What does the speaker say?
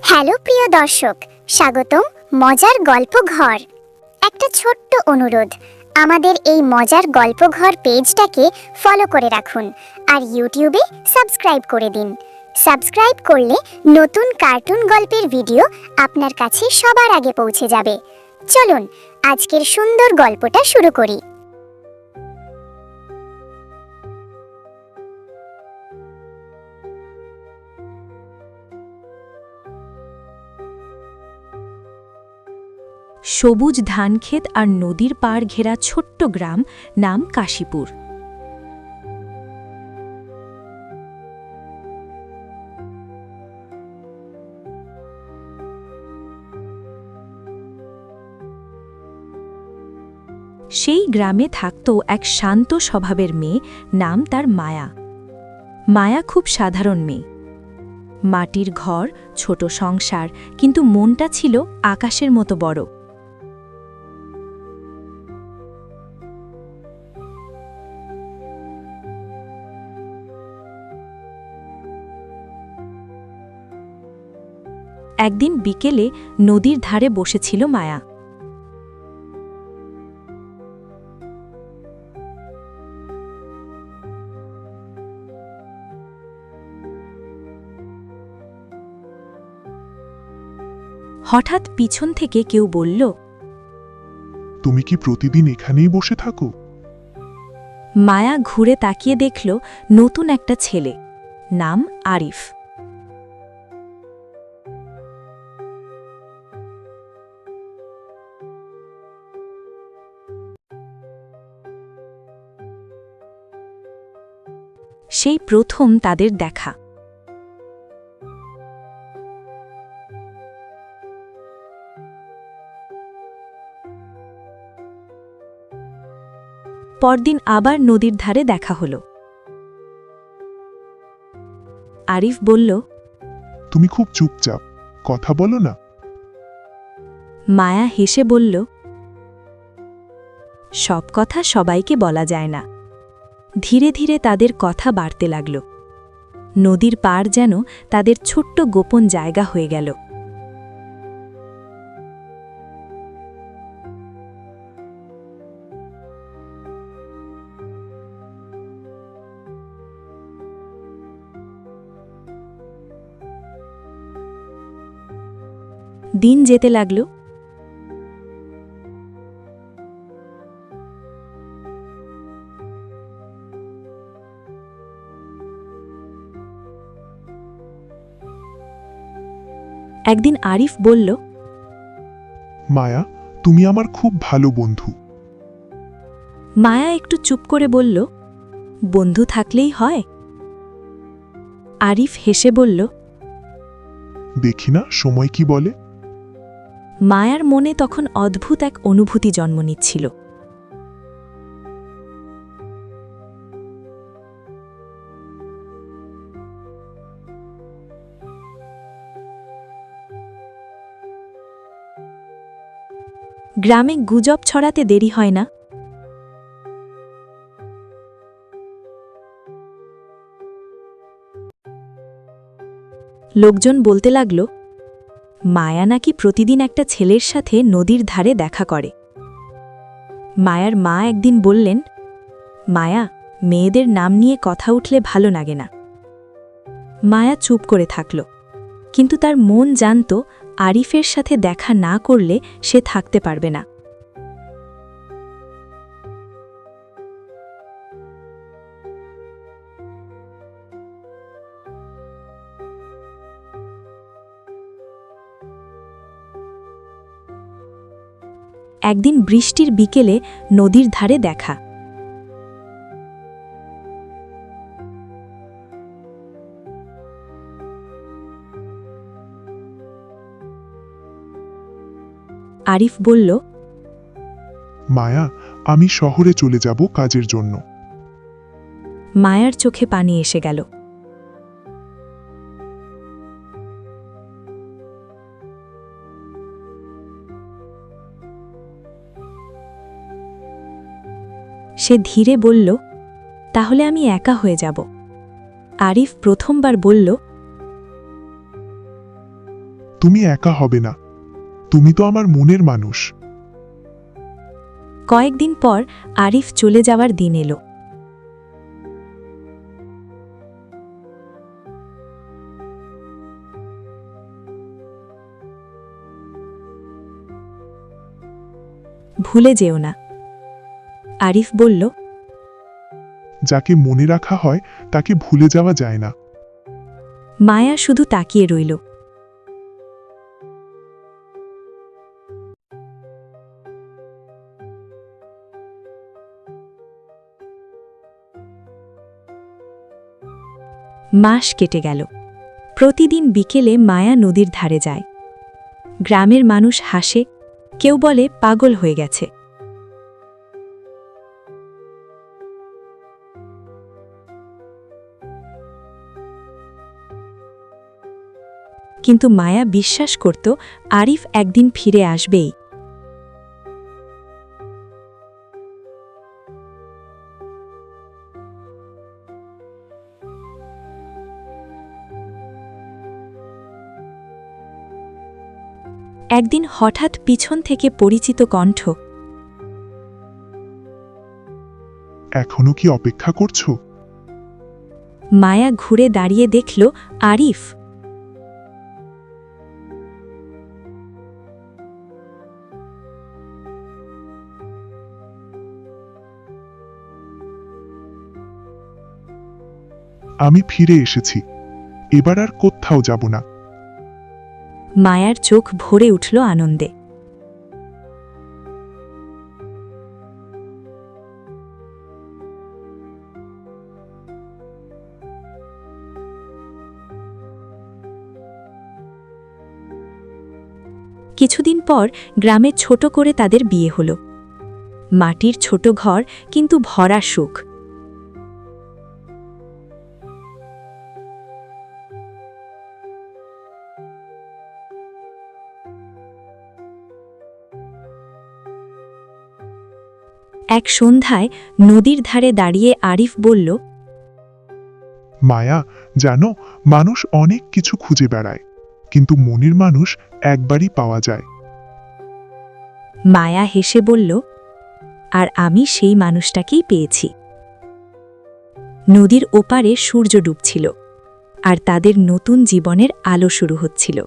Hello প্রিয় দর্শক, স্বাগতম মজার গল্প ঘর। একটা ছোট্ট অনুরোধ, আমাদের এই মজার গল্প ঘর পেজটাকে ফলো করে রাখুন আর ইউটিউবে সাবস্ক্রাইব করে দিন। সাবস্ক্রাইব করলে নতুন কার্টুন গল্পের ভিডিও আপনার কাছে সবার আগে পৌঁছে যাবে। চলুন আজকের সুন্দর গল্পটা শুরু করি। সবুজ ধানক্ষেত আর নদীর পাড় ঘেরা ছোট্ট গ্রাম, নাম কাশীপুর। সেই গ্রামে থাকত এক শান্ত স্বভাবের মেয়ে, নাম তার মায়া। মায়া খুব সাধারণ মেয়ে, মাটির ঘর, ছোট সংসার, কিন্তু মনটা ছিল আকাশের মতো বড়। একদিন বিকেলে নদীর ধারে বসেছিল মায়া। হঠাৎ পিছন থেকে কেউ বলল, তুমি কি প্রতিদিন এখানেই বসে থাকো? মায়া ঘুরে তাকিয়ে দেখল নতুন একটা ছেলে, নাম আরিফ। সেই প্রথম তাদের দেখা। পরদিন আবার নদীর ধারে দেখা হলো। আরিফ বলল, তুমি খুব চুপচাপ, কথা বলো না। মায়া হেসে বলল, সব কথা সবাইকে বলা যায় না। ধীরে ধীরে তাদের কথা বাড়তে লাগল। নদীর পাড় যেন তাদের ছোট্ট গোপন জায়গা হয়ে গেল। দিন যেতে লাগল। একদিন আরিফ বলল, মায়া, তুমি আমার খুব ভালো বন্ধু। মায়া একটু চুপ করে বলল, বন্ধু থাকলেই হয়। আরিফ হেসে বলল, দেখি না সময় কি বলে। মায়ার মনে তখন অদ্ভুত এক অনুভূতি জন্ম নিচ্ছিল। গ্রামে গুজব ছড়াতে দেরি হয় না। লোকজন বলতে লাগল, মায়া নাকি প্রতিদিন একটা ছেলের সাথে নদীর ধারে দেখা করে। মায়ার মা একদিন বললেন, মায়া, মেয়েদের নাম নিয়ে কথা উঠলে ভালো লাগে না। মায়া চুপ করে থাকল, কিন্তু তার মন জানত আরিফের সাথে দেখা না করলে সে থাকতে পারবে না। একদিন বৃষ্টির বিকেলে নদীর ধারে দেখা। আরিফ বলল, মায়া, আমি শহরে চলে যাব কাজের জন্য। মায়ার চোখে পানি এসে গেল। সে ধীরে বলল, তাহলে আমি একা হয়ে যাব। আরিফ প্রথমবার বলল, তুমি একা হবে না। তুমি তো আমার মনের মানুষ। কয়েকদিন পর আরিফ চলে যাওয়ার দিন এলো। ভুলে যেও না, আরিফ বলল। যাকে মনে রাখা হয় তাকে ভুলে যাওয়া যায় না। মায়া শুধু তাকিয়ে রইল। মাস কেটে গেল। প্রতিদিন বিকেলে মায়া নদীর ধারে যায়। গ্রামের মানুষ হাসে, কেউ বলে পাগল হয়ে গেছে। কিন্তু মায়া বিশ্বাস করত আরিফ একদিন ফিরে আসবেই। একদিন হঠাৎ পিছন থেকে পরিচিত কণ্ঠ। এখনো কি অপেক্ষা করছো? মায়া ঘুরে দাঁড়িয়ে দেখল আরিফ। আমি ফিরে এসেছি, এবার আর কোথাও যাব না। মায়ার চোখ ভরে উঠল আনন্দে। কিছুদিন পর গ্রামে ছোট করে তাদের বিয়ে হল। মাটির ছোট ঘর, কিন্তু ভরা সুখ। এক সন্ধ্যায় নদীর ধারে দাঁড়িয়ে আরিফ বলল, মায়া, জানো, মানুষ অনেক কিছু খুঁজে বেড়ায়, কিন্তু মনের মানুষ একবারই পাওয়া যায়। মায়া হেসে বলল, আর আমি সেই মানুষটাকেই পেয়েছি। নদীর ওপারে সূর্য ডুবছিল, আর তাদের নতুন জীবনের আলো শুরু হচ্ছিল।